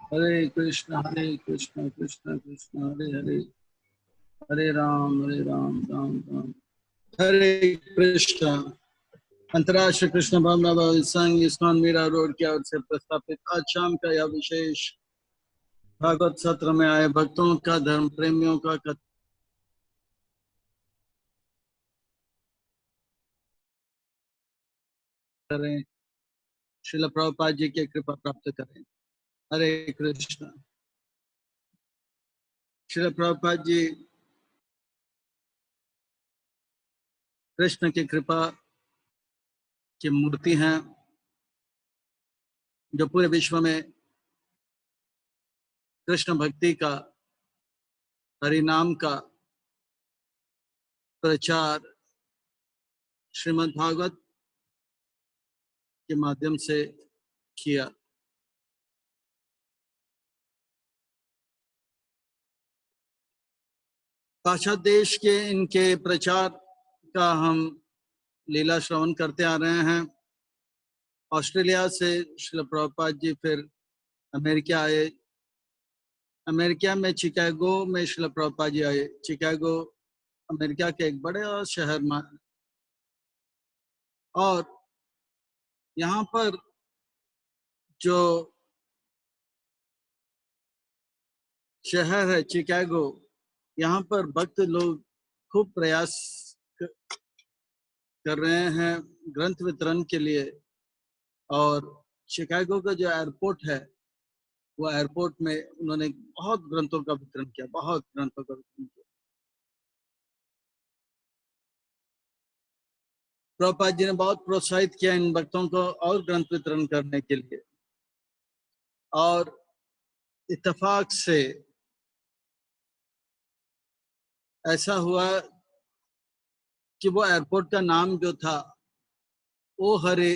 हरे कृष्ण कृष्ण कृष्ण हरे हरे, हरे राम राम राम हरे कृष्ण। अंतर्राष्ट्रीय कृष्ण भावना संघ ISKCON Meera road की ओर से प्रस्तापित आज शाम का यह विशेष भागवत सत्र में आए भक्तों का, धर्म प्रेमियों का करें, श्रील प्रभुपाद जी की कृपा प्राप्त करें। हरे कृष्ण। श्रील प्रभुपाद जी कृष्ण की कृपा की मूर्ति हैं, जो पूरे विश्व में कृष्ण भक्ति का, हरिनाम का प्रचार श्रीमद् भागवत के माध्यम से किया। पाश्चात्य देश के इनके प्रचार का हम लीला श्रवण करते आ रहे हैं। ऑस्ट्रेलिया से श्रील प्रभुपाद जी फिर अमेरिका आए। अमेरिका में शिकागो में श्रील प्रभुपाद जी आए। शिकागो अमेरिका के एक बड़े और शहर में, और यहाँ पर जो शहर है शिकागो, यहाँ पर भक्त लोग खूब प्रयास कर रहे हैं ग्रंथ वितरण के लिए। और शिकागो का जो एयरपोर्ट है, वो एयरपोर्ट में उन्होंने बहुत ग्रंथों का वितरण किया, बहुत ग्रंथों का वितरण किया। प्रभुपाद जी ने बहुत प्रोत्साहित किया इन भक्तों को और ग्रंथ वितरण करने के लिए। और इत्तेफाक से ऐसा हुआ कि वो एयरपोर्ट का नाम जो था ओ हरे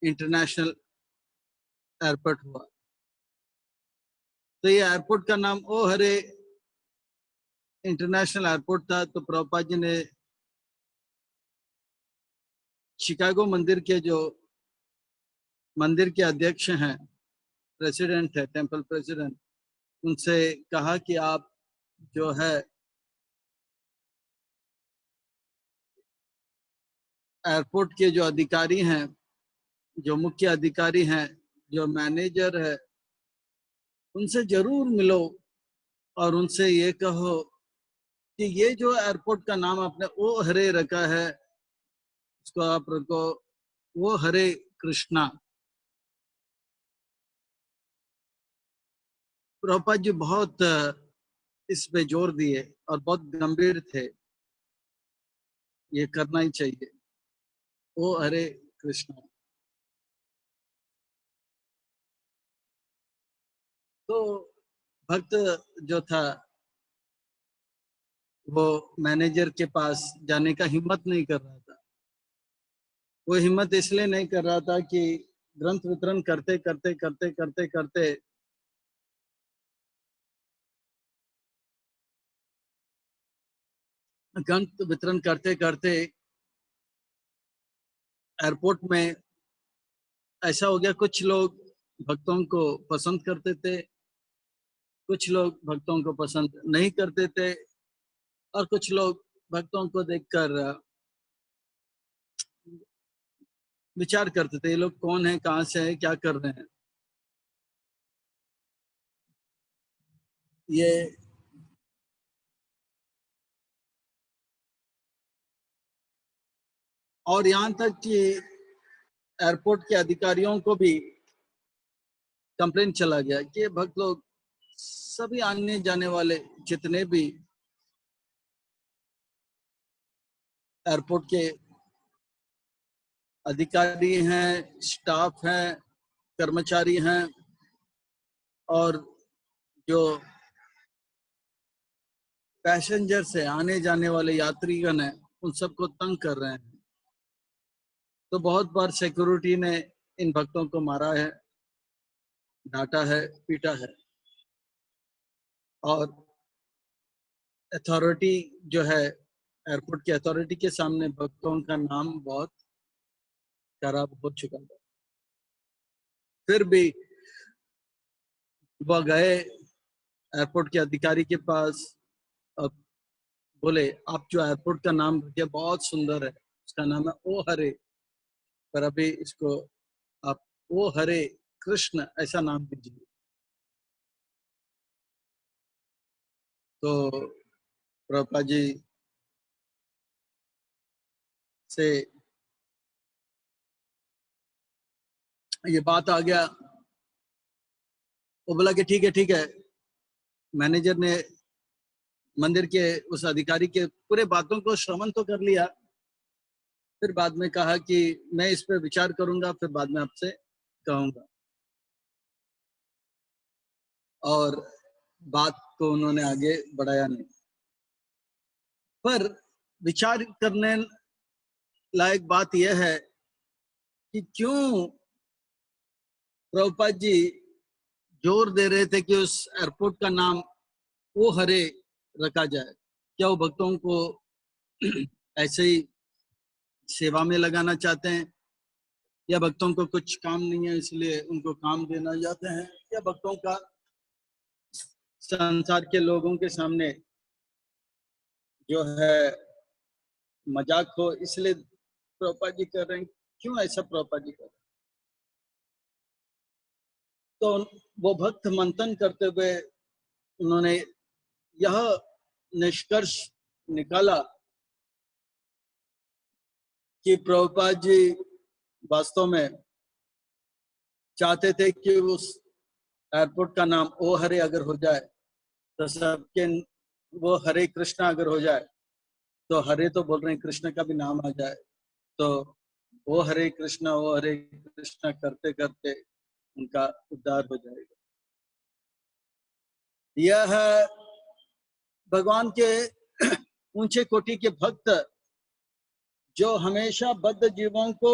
इंटरनेशनल एयरपोर्ट हुआ। तो ये एयरपोर्ट का नाम ओ हरे इंटरनेशनल एयरपोर्ट था। तो प्रभुपाद जी ने शिकागो मंदिर के जो मंदिर के अध्यक्ष हैं, प्रेसिडेंट है, टेम्पल प्रेसिडेंट, उनसे कहा कि आप जो है एयरपोर्ट के जो अधिकारी हैं, जो मुख्य अधिकारी हैं, जो मैनेजर है, उनसे जरूर मिलो और उनसे ये कहो कि ये जो एयरपोर्ट का नाम आपने ओ हरे रखा है, उसको आप रखो वो हरे कृष्णा। प्रभुपाद जी बहुत इस पे जोर दिए और बहुत गंभीर थे, ये करना ही चाहिए, ओ हरे कृष्णा। तो भक्त जो था वो मैनेजर के पास जाने का हिम्मत नहीं कर रहा था। वो हिम्मत इसलिए नहीं कर रहा था कि ग्रंथ वितरण करते करते करते करते करते ग्रंथ वितरण करते करते एयरपोर्ट में ऐसा हो गया, कुछ लोग भक्तों को पसंद करते थे, कुछ लोग भक्तों को पसंद नहीं करते थे, और कुछ लोग भक्तों को देखकर विचार करते थे, ये लोग कौन है, कहाँ से है, क्या कर रहे हैं। ये और यहाँ तक कि एयरपोर्ट के अधिकारियों को भी कंप्लेन चला गया कि भक्त लोग, सभी आने जाने वाले जितने भी एयरपोर्ट के अधिकारी हैं, स्टाफ हैं, कर्मचारी हैं, और जो पैसेंजर से आने जाने वाले यात्रीगण हैं, उन सबको तंग कर रहे हैं। तो बहुत बार सिक्योरिटी ने इन भक्तों को मारा है, डांटा है, पीटा है। और अथॉरिटी जो है, एयरपोर्ट की अथॉरिटी के सामने भक्तों का नाम बहुत खराब हो चुका है। फिर भी वह गए एयरपोर्ट के अधिकारी के पास और बोले आप जो एयरपोर्ट का नाम रखे बहुत सुंदर है, उसका नाम है ओ हरे, पर अभी इसको आप ओ हरे कृष्ण ऐसा नाम दीजिए। तो प्रभुपाद जी से ये बात आ गया। वो बोला कि ठीक है। मैनेजर ने मंदिर के उस अधिकारी के पूरे बातों को श्रवण तो कर लिया, फिर बाद में कहा कि मैं इस पर विचार करूंगा, फिर बाद में आपसे कहूंगा। और बात को उन्होंने आगे बढ़ाया नहीं। पर विचार करने लायक बात यह है कि क्यों प्रभुपाद जी जोर दे रहे थे कि उस एयरपोर्ट का नाम ओ हरे रखा जाए। क्या वो भक्तों को ऐसे ही सेवा में लगाना चाहते हैं, या भक्तों को कुछ काम नहीं है इसलिए उनको काम देना चाहते हैं, या भक्तों का संसार के लोगों के सामने जो है मजाक हो इसलिए प्रभुपाद जी कर रहे हैं? क्यों ऐसा प्रभुपाद जी कर रहे हैं? तो वो भक्त मंथन करते हुए उन्होंने यह निष्कर्ष निकाला कि प्रभुपाद जी वास्तव में चाहते थे कि उस एयरपोर्ट का नाम ओ हरे अगर हो जाए तो सबके वो हरे कृष्णा अगर हो जाए तो हरे तो बोल रहे हैं, कृष्ण का भी नाम आ जाए, तो वो हरे कृष्णा करते करते उनका उद्धार हो जाएगा। यह है भगवान के ऊंचे कोटि के भक्त जो हमेशा बद्ध जीवों को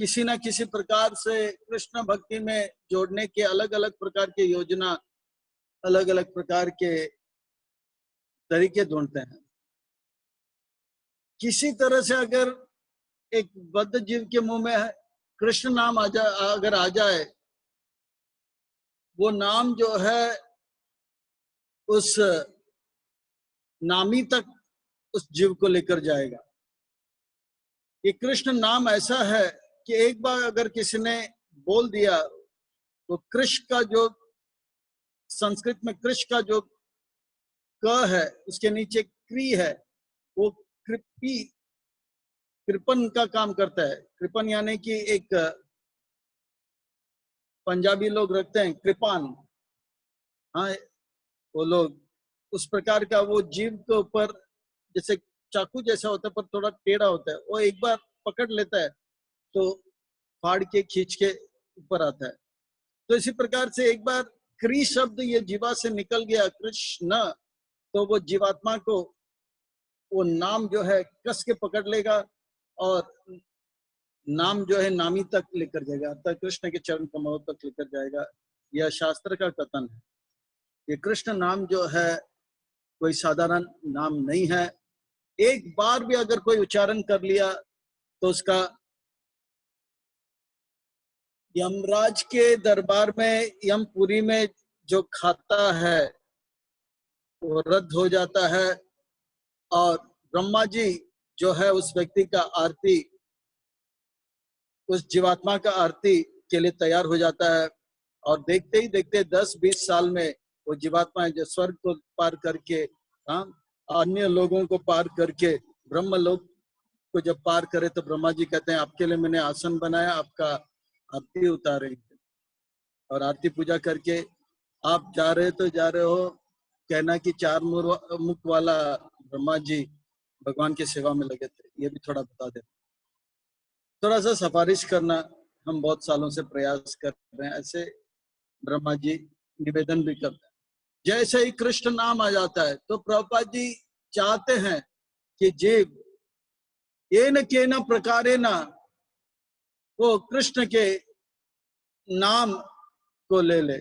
किसी न किसी प्रकार से कृष्ण भक्ति में जोड़ने के अलग अलग प्रकार की योजना, अलग अलग प्रकार के तरीके ढूंढते हैं। किसी तरह से अगर एक बद्ध जीव के मुंह में कृष्ण नाम अगर आ जाए, वो नाम जो है उस नामी तक उस जीव को लेकर जाएगा। ये कृष्ण नाम ऐसा है कि एक बार अगर किसी ने बोल दिया तो कृष्ण का जो संस्कृत में कृष्ण का जो क है उसके नीचे क्री है, वो कृपी कृपन का काम करता है। कृपन यानी कि एक पंजाबी लोग रखते हैं कृपान, हाँ वो लोग उस प्रकार का वो जीव के ऊपर जैसे चाकू जैसा होता है पर थोड़ा टेढ़ा होता है, वो एक बार पकड़ लेता है तो फाड़ के खींच के ऊपर आता है। तो इसी प्रकार से एक बार क्री शब्द ये जीवा से निकल गया कृष्ण, तो वो जीवात्मा को वो नाम जो है कस के पकड़ लेगा और नाम जो है नामी तक लेकर जाएगा, अर्थात कृष्ण के चरण कमलों तक लेकर जाएगा। यह शास्त्र का कथन है। ये कृष्ण नाम जो है कोई साधारण नाम नहीं है। एक बार भी अगर कोई उच्चारण कर लिया तो उसका यमराज के दरबार में यमपुरी में जो खाता है वो रद्द हो जाता है, और ब्रह्मा जी जो है उस व्यक्ति का आरती, उस जीवात्मा का आरती के लिए तैयार हो जाता है। और देखते ही देखते 10-20 साल में वो जीवात्मा जो स्वर्ग को पार करके, हाँ, अन्य लोगों को पार करके ब्रह्म लोक को जब पार करे तो ब्रह्मा जी कहते हैं आपके लिए मैंने आसन बनाया, आपका आरती उतारेंगे। और आरती पूजा करके आप जा रहे हो, कहना कि 4 मुख वाला ब्रह्मा जी भगवान की सेवा में लगे थे। ये भी थोड़ा बता दे, थोड़ा सा सिफारिश करना। हम बहुत सालों से प्रयास कर रहे हैं, ऐसे ब्रह्मा जी निवेदन भी करते हैं। जैसे ही कृष्ण नाम आ जाता है तो प्रभुपाद जी चाहते हैं कि जीव येन केन प्रकारेण वो कृष्ण के नाम को ले ले।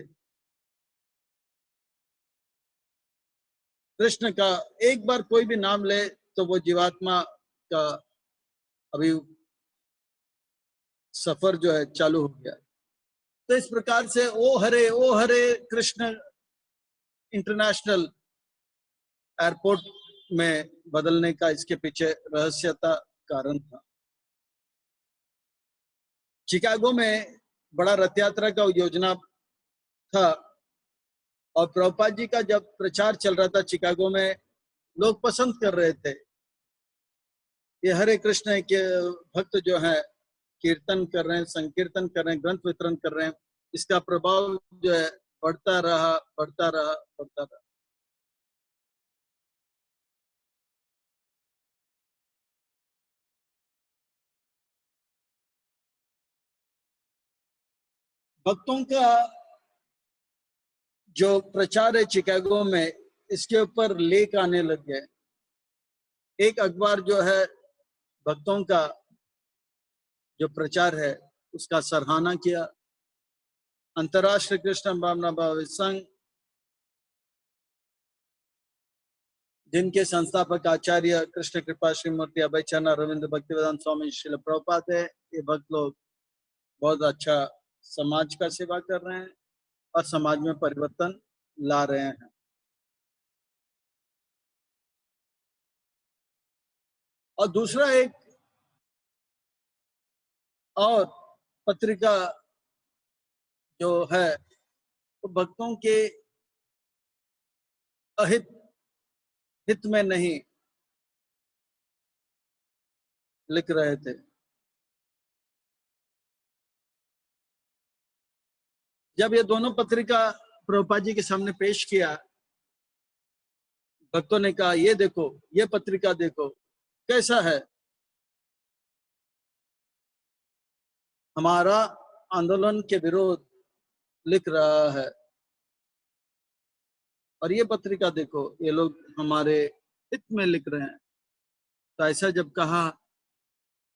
कृष्ण का एक बार कोई भी नाम ले तो वो जीवात्मा का अभी सफर जो है चालू हो गया। तो इस प्रकार से ओ हरे कृष्ण इंटरनेशनल एयरपोर्ट में बदलने का इसके पीछे रहस्यता कारण था। शिकागो में बड़ा रथ यात्रा का योजना था और प्रभुपाद जी का जब प्रचार चल रहा था शिकागो में, लोग पसंद कर रहे थे ये हरे कृष्ण के भक्त जो है कीर्तन कर रहे हैं, संकीर्तन कर रहे हैं, ग्रंथ वितरण कर रहे हैं। इसका प्रभाव जो है बढ़ता रहा। भक्तों का जो प्रचार है शिकागो में, इसके ऊपर लेख आने लग गए। एक अखबार जो है भक्तों का जो प्रचार है उसका सराहना किया। अंतर्राष्ट्रीय कृष्ण भावना भाव संघ, जिनके संस्थापक आचार्य कृष्ण कृपा श्रीमूर्ति अभय चरण रविंद्र भक्तिवेदांत स्वामी श्रील प्रभुपाद है। ये भक्त लोग बहुत अच्छा समाज का सेवा कर रहे हैं और समाज में परिवर्तन ला रहे हैं। और दूसरा एक और पत्रिका जो है तो भक्तों के हित में नहीं लिख रहे थे। जब ये दोनों पत्रिका प्रभुपाद जी के सामने पेश किया, भक्तों ने कहा ये देखो, ये पत्रिका देखो कैसा है, हमारा आंदोलन के विरोध लिख रहा है, और ये पत्रिका देखो ये लोग हमारे हित में लिख रहे हैं। तो ऐसा जब कहा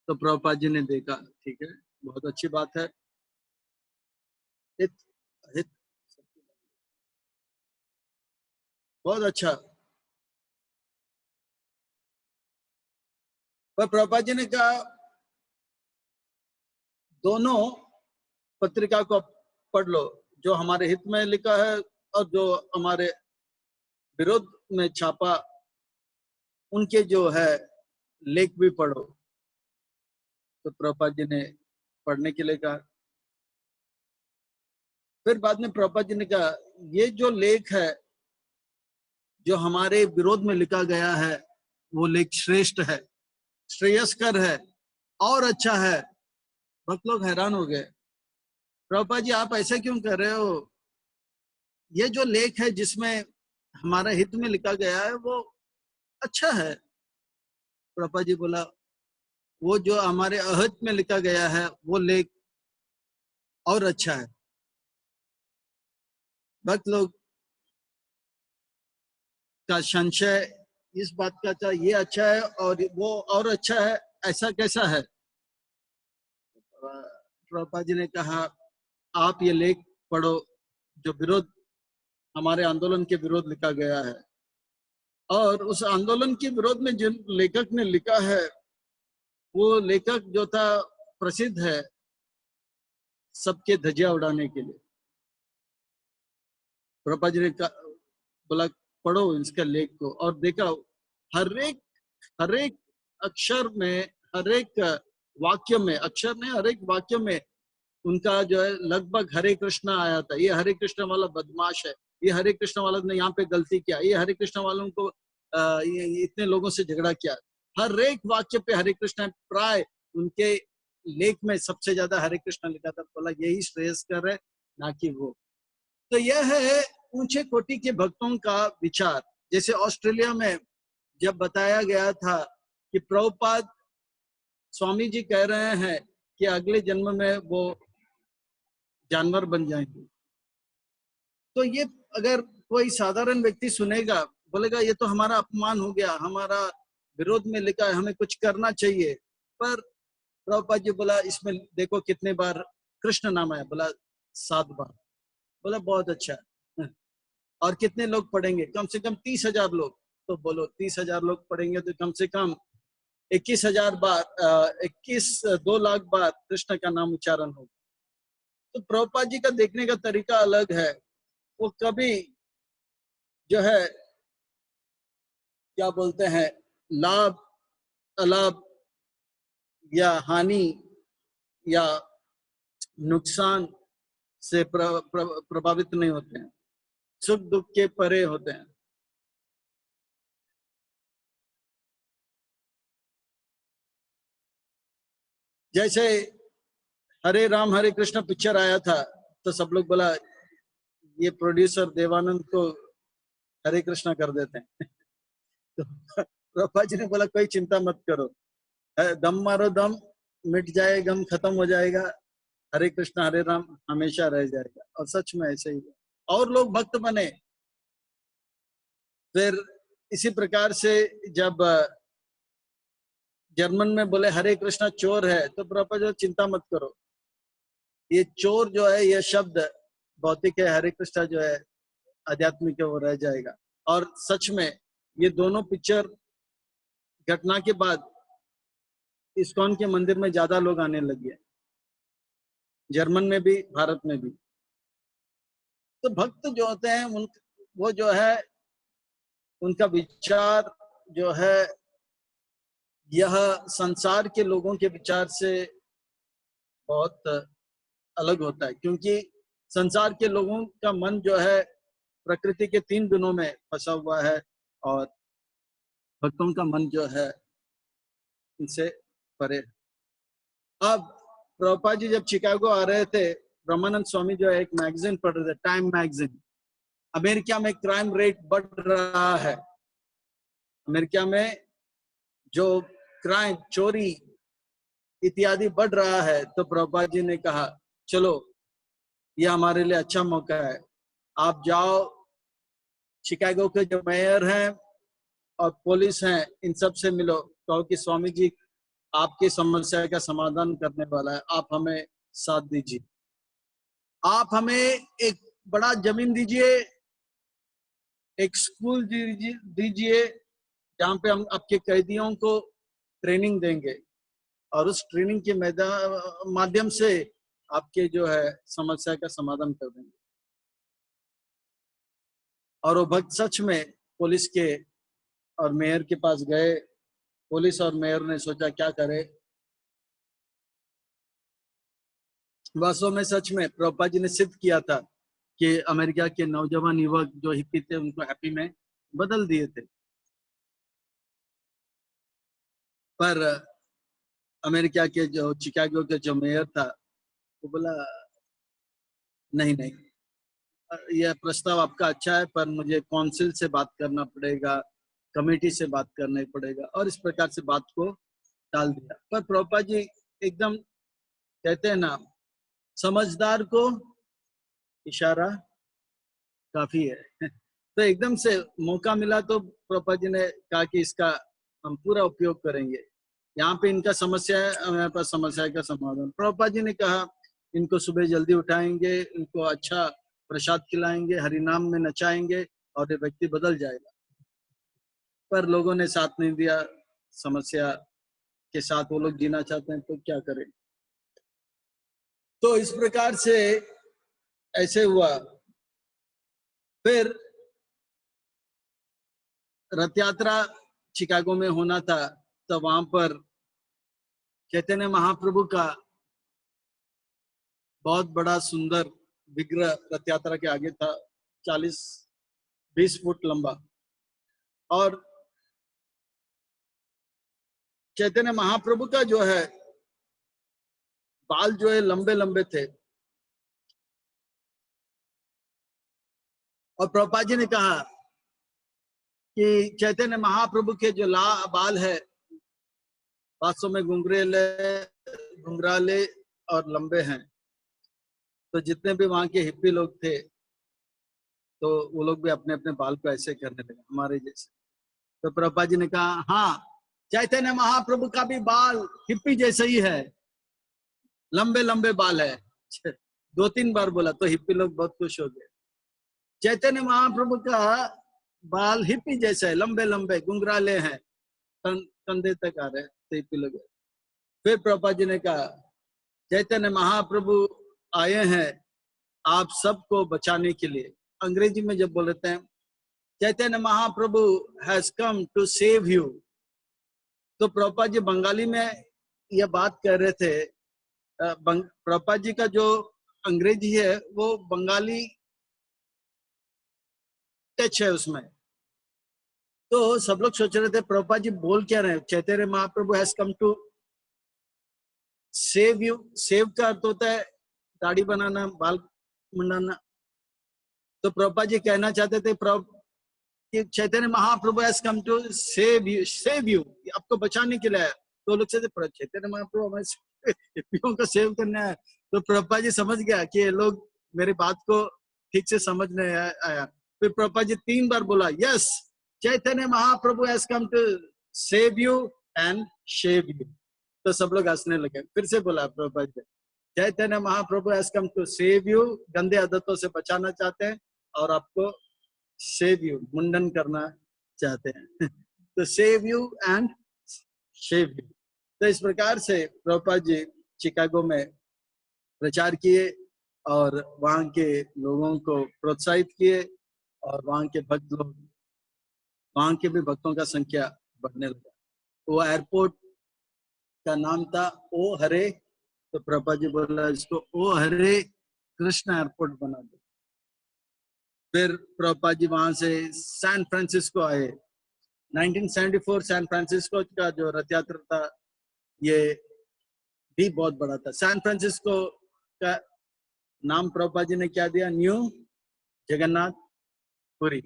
तो प्रभुपाद जी ने देखा, ठीक है, बहुत अच्छी बात है, हित हित बहुत अच्छा। पर प्रभुपाद जी ने कहा दोनों पत्रिका को पढ़ लो, जो हमारे हित में लिखा है और जो हमारे विरोध में छापा, उनके जो है लेख भी पढ़ो। तो प्रभुपाद जी ने पढ़ने के लिए कहा। फिर बाद में प्रभुपाद जी ने कहा ये जो लेख है जो हमारे विरोध में लिखा गया है वो लेख श्रेष्ठ है, श्रेयस्कर है और अच्छा है। भक्त लोग हैरान हो गए, प्रभुपाद जी आप ऐसा क्यों कर रहे हो? ये जो लेख है जिसमें हमारे हित में लिखा गया है वो अच्छा है। प्रभुपाद जी बोला वो जो हमारे अहित में लिखा गया है वो लेख और अच्छा है। भक्त लोग का संशय इस बात का था ये अच्छा है और वो और अच्छा है, ऐसा कैसा है? प्रभुपाद जी ने कहा आप ये लेख पढ़ो जो विरोध, हमारे आंदोलन के विरोध लिखा गया है, और उस आंदोलन के विरोध में जिन लेखक ने लिखा है वो लेखक जो था प्रसिद्ध है सबके धजिया उड़ाने के लिए। प्रभुपाद जी ने बोला पढ़ो इसका लेख को, और देखा हर एक अक्षर में, हर एक वाक्य में, अक्षर में हर एक वाक्य में उनका जो है लगभग हरे कृष्णा आया था। ये हरे कृष्ण वाला बदमाश है, ये हरे कृष्ण वाला ने यहाँ पे गलती किया, ये हरे कृष्ण वालों को इतने लोगों से झगड़ा किया। हर एक वाक्य पे हरे कृष्ण, प्राय उनके लेख में सबसे ज्यादा हरे कृष्ण लिखा था। बोला यही श्रेयस्कर है ना कि वो। तो यह है ऊंचे कोटि के भक्तों का विचार। जैसे ऑस्ट्रेलिया में जब बताया गया था कि प्रभुपाद स्वामी जी कह रहे हैं कि अगले जन्म में वो जानवर बन जाएंगे, तो ये अगर कोई साधारण व्यक्ति सुनेगा बोलेगा ये तो हमारा अपमान हो गया, हमारा विरोध में लिखा है, हमें कुछ करना चाहिए। पर प्रभुपाद जी बोला इसमें देखो कितने बार कृष्ण नाम आया, बोला 7 बार। बोला बहुत अच्छा, और कितने लोग पढ़ेंगे? कम से कम 30,000 लोग। तो बोलो 30,000 लोग पढ़ेंगे तो कम से कम 21,000 बार 2 लाख बार कृष्ण का नाम उच्चारण होगा। तो प्रभुपाद जी का देखने का तरीका अलग है। वो कभी जो है क्या बोलते हैं, लाभ अलाभ या हानि या नुकसान से प्रभावित नहीं होते हैं, सुख दुख के परे होते हैं। जैसे हरे राम हरे कृष्ण पिक्चर आया था तो सब लोग बोला ये प्रोड्यूसर देवानंद को हरे कृष्णा कर देते हैं। तो प्रभुपाद जी ने बोला कोई चिंता मत करो, दम मारो दम, मिट जाए गम, खत्म हो जाएगा, हरे कृष्णा हरे राम हमेशा रह जाएगा। और सच में ऐसे ही और लोग भक्त बने। फिर इसी प्रकार से जब जर्मन में बोले हरे कृष्णा चोर है, तो प्रभुपाद जी चिंता मत करो, ये चोर जो है ये शब्द भौतिक है, हरे कृष्णा जो है आध्यात्मिक है, वो रह जाएगा। और सच में ये दोनों पिक्चर घटना के बाद इस्कॉन के मंदिर में ज्यादा लोग आने लगे, जर्मन में भी भारत में भी। तो भक्त जो होते हैं वो जो है उनका विचार जो है यह संसार के लोगों के विचार से बहुत अलग होता है, क्योंकि संसार के लोगों का मन जो है प्रकृति के 3 गुणों में फंसा हुआ है और भक्तों का मन जो है इनसे परे। अब प्रभुपाद जी जब शिकागो आ रहे थे, ब्रह्मानंद स्वामी जो है एक मैगजीन पढ़ रहे थे, टाइम मैगजीन। अमेरिका में क्राइम रेट बढ़ रहा है, अमेरिका में जो क्राइम चोरी इत्यादि बढ़ रहा है। तो प्रभुपाद जी ने कहा चलो ये हमारे लिए अच्छा मौका है, आप जाओ शिकागो के जो मेयर हैं और पुलिस हैं इन सब से मिलो, कहो कि स्वामी जी आपकी समस्या का समाधान करने वाला है, आप हमें साथ दीजिए, आप हमें एक बड़ा जमीन दीजिए, एक स्कूल दीजिए जहाँ पे हम आपके कैदियों को ट्रेनिंग देंगे और उस ट्रेनिंग के माध्यम से आपके जो है समस्या का समाधान कर देंगे। और वो भक्त सच में पुलिस के और मेयर के पास गए। पुलिस और मेयर ने सोचा क्या करे। वास्तव में सच में प्रभुपाद जी ने सिद्ध किया था कि अमेरिका के नौजवान युवक जो हिप्पी थे उनको हैप्पी में बदल दिए थे। पर अमेरिका के जो शिकागो के जो मेयर था वो बोला नहीं नहीं, यह प्रस्ताव आपका अच्छा है पर मुझे काउंसिल से बात करना पड़ेगा, कमेटी से बात करना पड़ेगा, और इस प्रकार से बात को टाल दिया। पर प्रभुपाद जी एकदम कहते हैं ना, समझदार को इशारा काफी है। तो एकदम से मौका मिला तो प्रभुपाद जी ने कहा कि इसका हम पूरा उपयोग करेंगे, यहाँ पे इनका समस्या है, हमारे पास समस्या का समाधान। प्रभुपाद जी ने कहा इनको सुबह जल्दी उठाएंगे, इनको अच्छा प्रसाद खिलाएंगे, हरिनाम में नचाएंगे और ये व्यक्ति बदल जाएगा। पर लोगों ने साथ नहीं दिया, समस्या के साथ वो लोग जीना चाहते हैं तो क्या करें। तो इस प्रकार से ऐसे हुआ। फिर रथ यात्रा शिकागो में होना था, तो वहां पर चैतन्य महाप्रभु का बहुत बड़ा सुंदर विग्रह रथ यात्रा के आगे था, 40-20 फुट लंबा। और चैतन्य महाप्रभु का जो है बाल जो है लंबे लंबे थे। और प्रभुपाद जी ने कहा कि चैतन्य महाप्रभु के जो बाल है वास्तव में घुंघराले और लंबे हैं। तो जितने भी वहां के हिप्पी लोग थे तो वो लोग भी अपने अपने बाल को ऐसे करने लगे हमारे जैसे। तो प्रभुपाद जी ने कहा हाँ, चैतन्य महाप्रभु का भी बाल हिप्पी जैसे ही है, लंबे लंबे बाल है। 2-3 बार बोला तो हिप्पी लोग बहुत खुश हो गए। चैतन्य महाप्रभु का बाल हिप्पी जैसे है, लंबे लंबे घुंघराले हैं, कंधे तक आ रहे तो हिप्पी लोग। फिर प्रभुपाद जी ने कहा चैतन्य महाप्रभु आए हैं आप सबको बचाने के लिए। अंग्रेजी में जब बोलते हैं Chaitanya Mahaprabhu has come to save you, तो प्रभुपाद जी बंगाली में यह बात कर रहे थे। प्रभुपाद जी का जो अंग्रेजी है वो बंगाली टच है उसमें, तो सब लोग सोच रहे थे प्रभुपाद जी बोल क्या रहे हैं, Chaitanya Mahaprabhu has come to save you. Save का अर्थ होता है दाढ़ी बनाना, बाल मुंडाना। तो प्रभुपाद जी कहना चाहते थे कि Chaitanya Mahaprabhu has come to save you, आपको बचाने के लिए आया। तो लोग कहते चैतन्य महाप्रभु हमें को सेव करना है। तो प्रभुपाद जी समझ गया कि ये लोग मेरी बात को ठीक से समझ नहीं आया। फिर प्रभुपाद जी 3 बार बोला yes Chaitanya Mahaprabhu has come to save you and shave you. तो सब लोग हंसने लगे। फिर से बोला Prabhupada ji Chaitanya Mahaprabhu has come to save you, गंदे आदतों से बचाना चाहते हैं, और आपको सेव यू, मुंडन करना चाहते हैं। तो save you and shave you. तो इस प्रकार से प्रभुपाद जी शिकागो में प्रचार किए और वहां के लोगों को प्रोत्साहित किए, और वहां के भक्त लोग, वहां के भी भक्तों का संख्या बढ़ने लगा। वो एयरपोर्ट का नाम था ओ हरे। तो प्रभुपाद जी बोला इसको ओ हरे कृष्ण एयरपोर्ट बना दो। फिर प्रभुपाद जी वहां से सैन फ्रांसिस्को आए। 1974 सैन फ्रांसिस्को का जो रथ यात्रा था ये भी बहुत बड़ा था। सैन फ्रांसिस्को का नाम प्रभुपाद जी ने क्या दिया, new Jagannath Puri.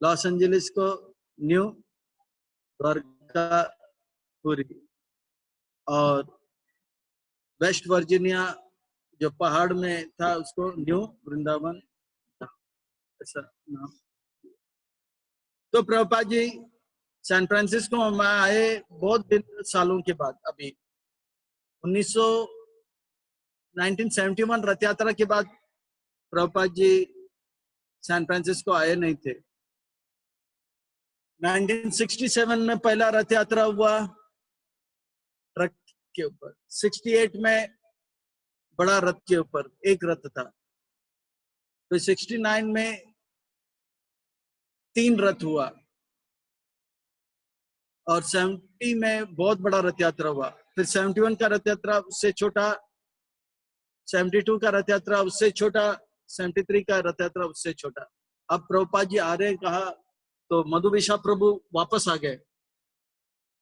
Los Angeles को न्यू द्वारका पुरी, और वेस्ट वर्जीनिया जो पहाड़ में था उसको न्यू वृंदावन, ऐसा नाम। तो प्रभुपाद जी सैन फ्रांसिस्को में आए बहुत सालों के बाद। अभी 1971 रथ यात्रा के बाद प्रभुपाद जी सैन फ्रांसिस्को आए नहीं थे। 1967 में पहला रथ यात्रा हुआ ट्रक के ऊपर। 68 में बड़ा रथ के ऊपर एक रथ था। तो 69 में 3 रथ हुआ, और 70 में बहुत बड़ा रथ यात्रा हुआ। फिर 71 का रथ यात्रा उससे छोटा, 72 का रथ यात्रा उससे छोटा, 73 का रथ यात्रा उससे छोटा। अब प्रभुपाद जी आ रहे कहा तो मधुविशा प्रभु वापस आ गए।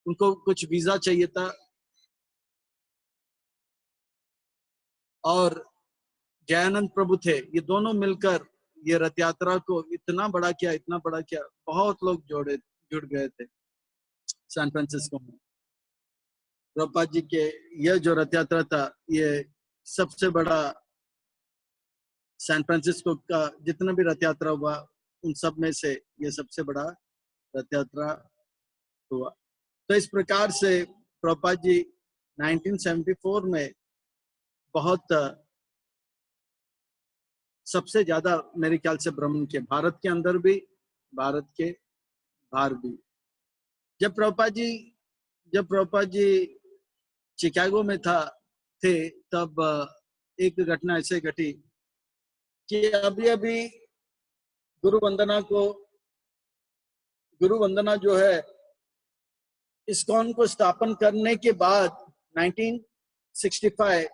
उनको कुछ वीजा चाहिए था, और जयानंद प्रभु थे। ये दोनों मिलकर ये रथ यात्रा को इतना बड़ा किया, इतना बड़ा किया। बहुत लोग जुड़ गए थे सैन फ्रांसिस्को में। प्रभुपाद जी के यह जो रथ यात्रा था ये सबसे बड़ा, सैन फ्रांसिस्को का जितना भी रथ यात्रा हुआ उन सब में से ये सबसे बड़ा रथ यात्रा हुआ। तो इस प्रकार से प्रभुपाद जी 1974 में बहुत सबसे ज्यादा मेरे ख्याल से भ्रमण किए, भारत के अंदर भी, भारत के बाहर भी। जब प्रभुपाद जी शिकागो में थे तब एक घटना ऐसे घटी कि अभी अभी गुरु वंदना जो है इस्कॉन को स्थापन करने के बाद 1965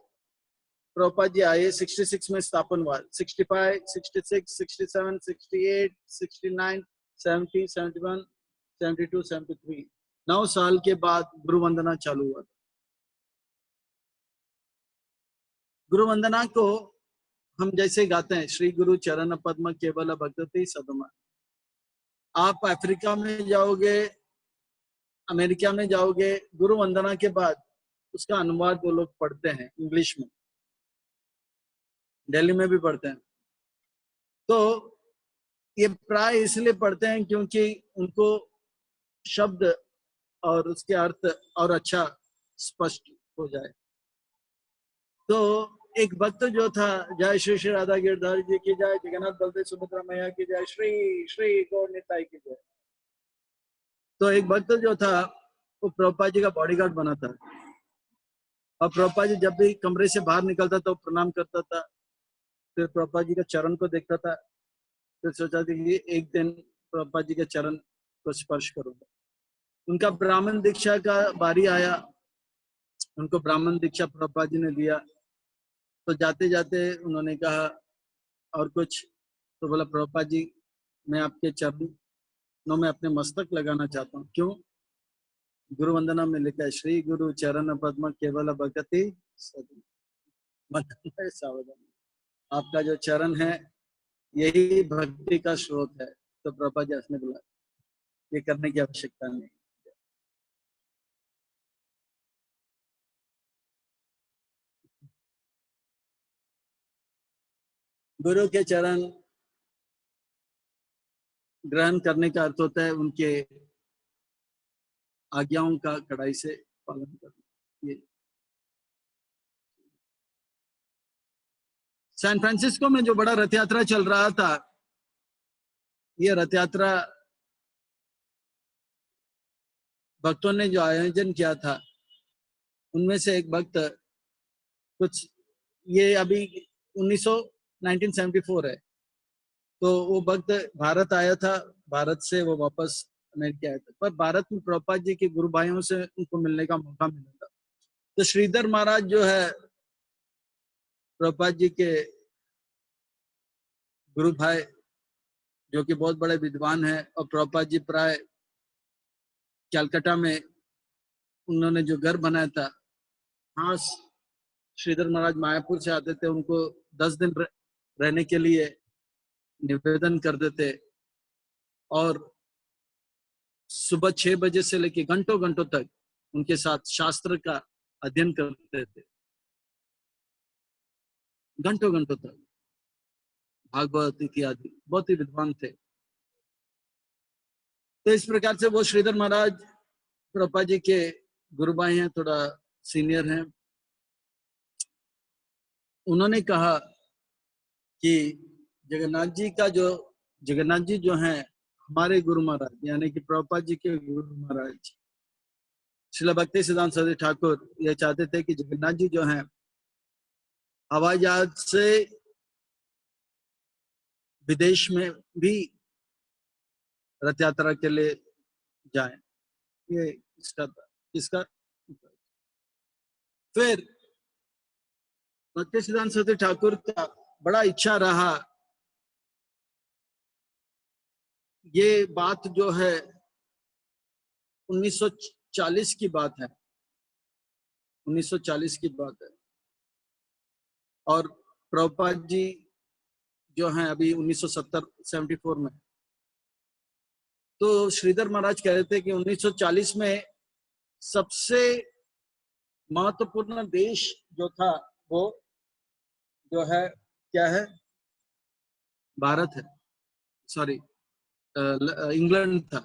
प्रभुपाद जी आए। 66 में स्थापन हुआ। 65, 66, 67, 68, 69, 70, 71, 72, 73, 9 साल के बाद गुरु वंदना चालू हुआ। गुरु वंदना को हम जैसे गाते हैं, श्री गुरु चरण पद्म केवल भक्ति सदमा। आप अफ्रीका में जाओगे, अमेरिका में जाओगे, गुरु वंदना के बाद उसका अनुवाद वो लोग पढ़ते हैं इंग्लिश में, दिल्ली में भी पढ़ते हैं। तो ये प्राय इसलिए पढ़ते हैं क्योंकि उनको शब्द और उसके अर्थ और अच्छा स्पष्ट हो जाए। तो एक भक्त जो था, जय श्री श्री राधा गिरधारी जी की जय, जगन्नाथ बलदेव सुभद्रा मैया की जय, श्री श्री गौर निताई की जय। तो एक भक्त जो था वो प्रभुपाद जी का बॉडीगार्ड बना था। और प्रभुपाद जी जब भी कमरे से बाहर निकलता तो प्रणाम करता था, फिर प्रभुपाद जी के चरण को देखता था, फिर सोचा था कि एक दिन प्रभुपाद जी के चरण को स्पर्श करूंगा। उनका ब्राह्मण दीक्षा का बारी आया, उनको ब्राह्मण दीक्षा प्रभुपाद जी ने दिया। तो जाते जाते उन्होंने कहा और कुछ, तो बोला प्रभुपाद जी मैं आपके चरणों में अपने मस्तक लगाना चाहता हूँ। क्यों? गुरु वंदना में लिखा है, श्री गुरु चरण पद्म केवल भगति सावधान। आपका जो चरण है यही भक्ति का स्रोत है। तो प्रभुपाद जी ने बोला ये करने की आवश्यकता नहीं। गुरु के चरण ग्रहण करने का अर्थ होता है उनके आज्ञाओं का कड़ाई से पालन करना। ये सैन फ्रांसिस्को में जो बड़ा रथ यात्रा चल रहा था, ये रथ यात्रा भक्तों ने जो आयोजन किया था, उनमें से एक भक्त कुछ, ये अभी 1974 है, तो वो भक्त भारत आया था, भारत से वो वापस अमेरिका आया था, पर भारत में प्रभुपाद जी के गुरु भाइयों से उनको मिलने का मौका मिला था। तो श्रीधर महाराज जो है प्रभुपाद जी के गुरु भाई, जो कि बहुत बड़े विद्वान हैं, और प्रभुपाद जी प्राय कलकत्ता में उन्होंने जो घर बनाया था, हाँ श्रीधर महाराज मायापुर से आते थे, उनको 10 दिन रहने के लिए निवेदन कर देते और सुबह 6 बजे से लेकर घंटों घंटों तक उनके साथ शास्त्र का अध्ययन करते थे, घंटों घंटों तक, भागवत इत्यादि, बहुत ही विद्वान थे। तो इस प्रकार से वो श्रीधर महाराज प्रभुपाद जी के गुरु भाई हैं, थोड़ा सीनियर हैं। उन्होंने कहा कि जगन्नाथ जी जो हैं हमारे गुरु महाराज, यानी कि प्रभुपाद जी के गुरु महाराज श्रील भक्ति सिद्धांत सरस्वती ठाकुर ये चाहते थे कि जगन्नाथ जी जो हैं हवाई जहाज से विदेश में भी रथ यात्रा के लिए जाएं। ये इसका फिर भक्ति सिद्धांत सरस्वती ठाकुर का बड़ा इच्छा रहा, ये बात जो है 1940 की बात है, 1940 की बात है, और प्रभुपाद जी जो हैं अभी 1974 में। तो श्रीधर महाराज कह रहे थे कि 1940 में सबसे महत्वपूर्ण देश जो था वो जो है क्या है, भारत है, सॉरी इंग्लैंड था,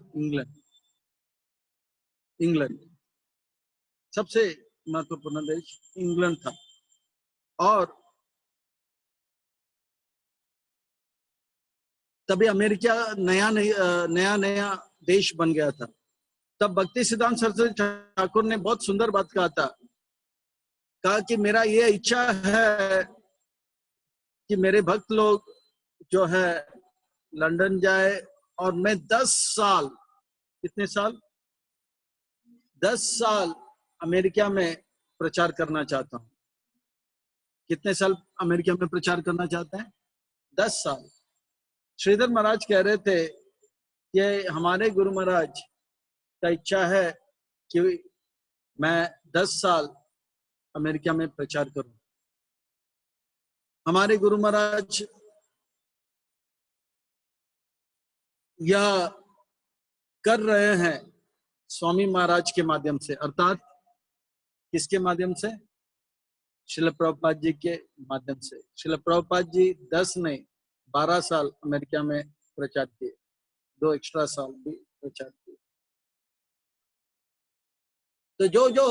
इंग्लैंड सबसे महत्वपूर्ण देश इंग्लैंड था। और तभी अमेरिका नया नया देश बन गया था। तब भक्ति सिद्धांत सरस्वती ठाकुर ने बहुत सुंदर बात कहा कि मेरा ये इच्छा है कि मेरे भक्त लोग जो है लंदन जाए और मैं 10 साल, कितने साल, 10 साल अमेरिका में प्रचार करना चाहता हूं। कितने साल अमेरिका में प्रचार करना चाहते हैं? 10 साल। श्रीधर महाराज कह रहे थे कि हमारे गुरु महाराज का इच्छा है कि मैं 10 साल अमेरिका में प्रचार करूं। हमारे गुरु महाराज यह कर रहे हैं स्वामी महाराज के माध्यम से, अर्थात किसके माध्यम से? श्रील प्रभुपाद जी के माध्यम से। श्रील प्रभुपाद जी 10 नहीं 12 साल अमेरिका में प्रचार किए, 2 एक्स्ट्रा साल भी प्रचार किए। तो जो जो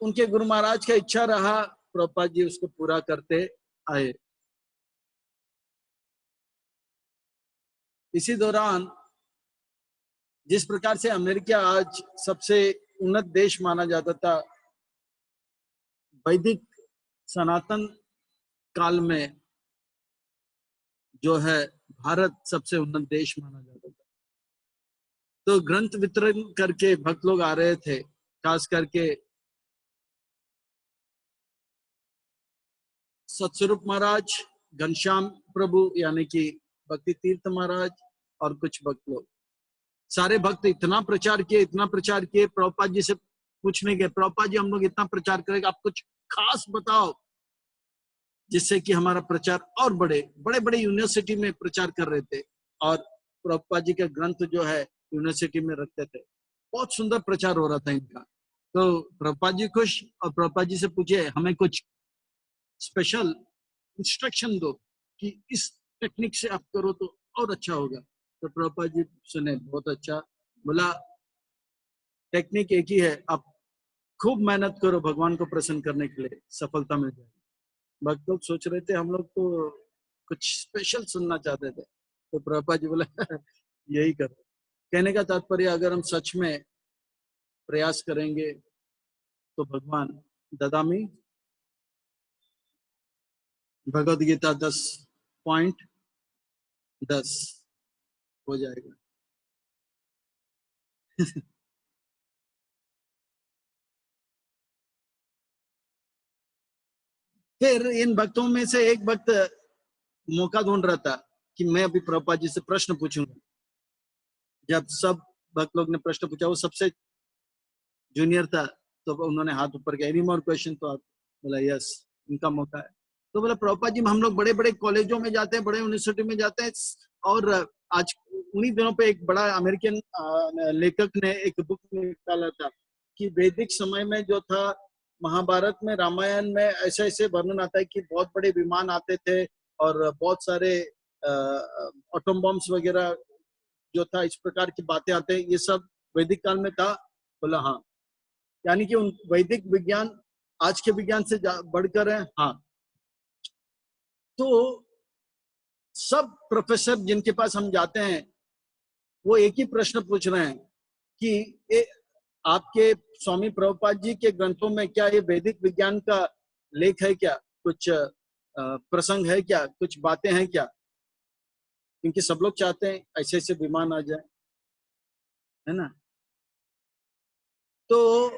उनके गुरु महाराज का इच्छा रहा प्रभुपाद जी उसको पूरा करते आए। इसी दौरान जिस प्रकार से अमेरिका आज सबसे उन्नत देश माना जाता था, वैदिक सनातन काल में जो है भारत सबसे उन्नत देश माना जाता था। तो ग्रंथ वितरण करके भक्त लोग आ रहे थे, खास करके सतस्वरूप महाराज, घनश्याम प्रभु यानी कि भक्ति तीर्थ महाराज और कुछ भक्त लोग। सारे भक्त इतना प्रचार किए, प्रभुपाद जी से पूछने गए, प्रभुपाद जी हम लोग इतना प्रचार करेंगे, आप कुछ खास बताओ जिससे कि हमारा प्रचार और बढ़े। बड़े बड़े यूनिवर्सिटी में प्रचार कर रहे थे और प्रभुपाद जी के ग्रंथ जो है यूनिवर्सिटी में रखते थे। बहुत सुंदर प्रचार हो रहा था इनका। तो प्रभुपाद जी खुश और प्रभुपाद जी से पूछे हमें कुछ स्पेशल इंस्ट्रक्शन दो कि इस टेक्निक से आप करो तो और अच्छा होगा। तो प्रभुपाद जी सुने, बहुत अच्छा, बोला टेक्निक एक ही है, आप खूब मेहनत करो भगवान को प्रसन्न करने के लिए, सफलता मिल जाएगी। भक्त लोग सोच रहे थे हम लोग तो कुछ स्पेशल सुनना चाहते थे। तो प्रभुपाद जी बोला यही करो। कहने का तात्पर्य अगर हम सच में प्रयास करेंगे तो भगवान ददामी भगवद गीता 10.10 हो जाएगा। फिर इन भक्तों में से एक भक्त मौका ढूंढ रहा था कि मैं अभी प्रभुपाद जी से प्रश्न पूछूंगा। जब सब भक्त लोग ने प्रश्न पूछा, वो सबसे जूनियर था, तो उन्होंने हाथ ऊपर किया, एनी मोर क्वेश्चन? तो आप बोला यस, इनका मौका है। तो बोला प्रभुपाद जी हम लोग बड़े बड़े कॉलेजों में जाते हैं, बड़े यूनिवर्सिटी में जाते हैं, और आज उन्हीं दिनों पे एक बड़ा अमेरिकन लेखक ने एक बुक निकाला था कि वैदिक समय में जो था, महाभारत में, रामायण में ऐसे ऐसे वर्णन आता है कि बहुत बड़े विमान आते थे और बहुत सारे एटम बॉम्ब्स वगैरह जो था, इस प्रकार की बातें आते हैं, ये सब वैदिक काल में था। बोला हाँ, यानी कि उन वैदिक विज्ञान आज के विज्ञान से बढ़कर है। हाँ, तो सब प्रोफेसर जिनके पास हम जाते हैं वो एक ही प्रश्न पूछ रहे हैं कि आपके स्वामी प्रभुपाद जी के ग्रंथों में क्या ये वैदिक विज्ञान का लेख है क्या, कुछ प्रसंग है क्या, कुछ बातें हैं क्या? क्योंकि सब लोग चाहते हैं ऐसे ऐसे विमान आ जाए, है ना। तो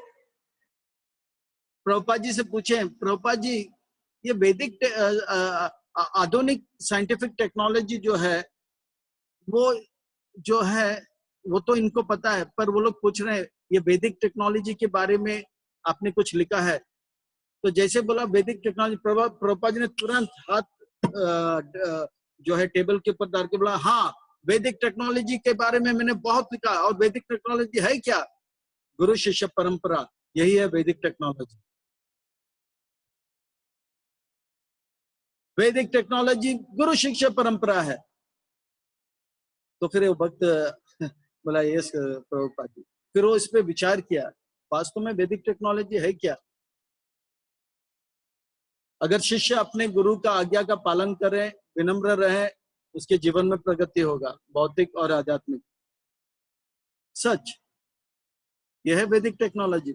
प्रभुपाद जी से पूछे, प्रभुपाद जी ये वैदिक आधुनिक साइंटिफिक टेक्नोलॉजी जो है वो जो है वो तो इनको पता है, पर वो लोग पूछ रहे हैं ये वैदिक टेक्नोलॉजी के बारे में आपने कुछ लिखा है? तो जैसे बोला वैदिक टेक्नोलॉजी, प्रभुपाद जी ने तुरंत हाथ जो है टेबल के ऊपर डाल के बोला हाँ, वैदिक टेक्नोलॉजी के बारे में मैंने बहुत लिखा। और वैदिक टेक्नोलॉजी है क्या? गुरु शिष्य परंपरा, यही है वैदिक टेक्नोलॉजी। वैदिक टेक्नोलॉजी गुरु शिष्य परंपरा है। तो फिर वो भक्त बोला यस प्रभुपाद जी। फिर वो इस पे विचार किया, वास्तव में वैदिक टेक्नोलॉजी है क्या? अगर शिष्य अपने गुरु का आज्ञा का पालन करे, विनम्र रहे, उसके जीवन में प्रगति होगा, भौतिक और आध्यात्मिक। सच, यह है वैदिक टेक्नोलॉजी।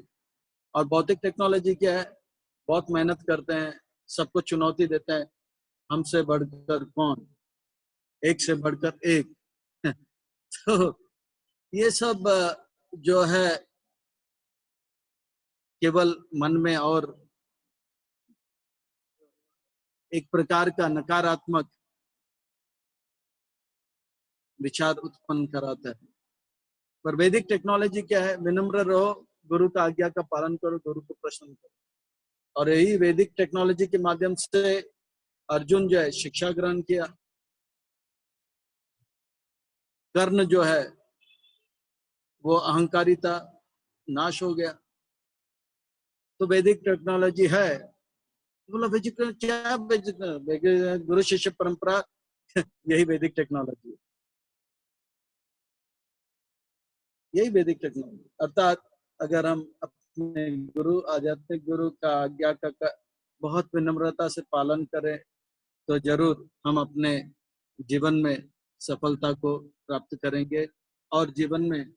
और भौतिक टेक्नोलॉजी क्या है? बहुत मेहनत करते हैं, सबको चुनौती देते हैं, हमसे बढ़कर कौन, एक से बढ़कर एक। तो ये सब जो है केवल मन में और एक प्रकार का नकारात्मक विचार उत्पन्न कराता है। पर वैदिक टेक्नोलॉजी क्या है? विनम्र रहो, गुरु का आज्ञा का पालन करो, गुरु को प्रसन्न करो। और यही वैदिक टेक्नोलॉजी के माध्यम से अर्जुन जो है शिक्षा ग्रहण किया, कर्ण जो है वो अहंकारिता नाश हो गया। तो वैदिक टेक्नोलॉजी है। बोला वैदिक क्या? वैदिक गुरु शिष्य परंपरा यही वैदिक टेक्नोलॉजी है, यही वैदिक टेक्नोलॉजी। अर्थात अगर हम अपने गुरु, आध्यात्मिक गुरु का आज्ञा का बहुत विनम्रता से पालन करें तो जरूर हम अपने जीवन में सफलता को प्राप्त करेंगे और जीवन में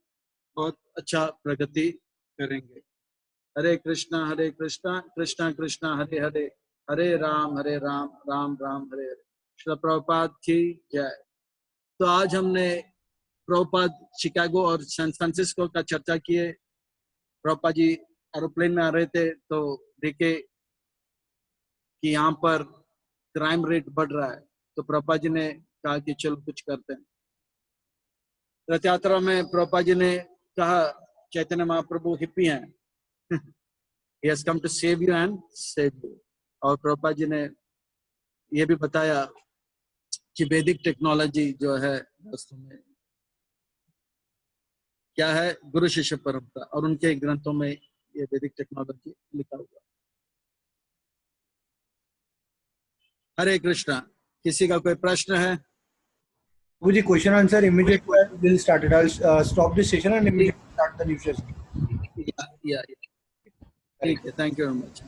बहुत अच्छा प्रगति करेंगे। हरे कृष्णा कृष्णा कृष्णा हरे हरे, हरे राम राम राम हरे हरे। श्रील प्रभुपाद की जय। तो आज हमने प्रभुपाद शिकागो और सैन फ्रांसिस्को का चर्चा किए। प्रभुपाद जी एरोप्लेन में आ रहे थे तो देखे कि यहाँ पर क्राइम रेट बढ़ रहा है, तो प्रभुपाद जी ने कहा कि चलो कुछ करते हैं। रथ यात्रा में प्रभुपाद जी ने कहा चैतन्य महाप्रभु हिप्पी हैं, he has come to save you and save you। और प्रभुपाद जी ने ये भी बताया कि वैदिक टेक्नोलॉजी जो है वास्तव में क्या है, गुरु शिष्य परंपरा, और उनके ग्रंथों में ये वैदिक टेक्नोलॉजी लिखा हुआ। हरे कृष्णा। किसी का कोई प्रश्न है? Prabhuji, question answer immediate will start it. I'll stop this session and immediately start the new session. ठीक है, थैंक यू वेरी मच।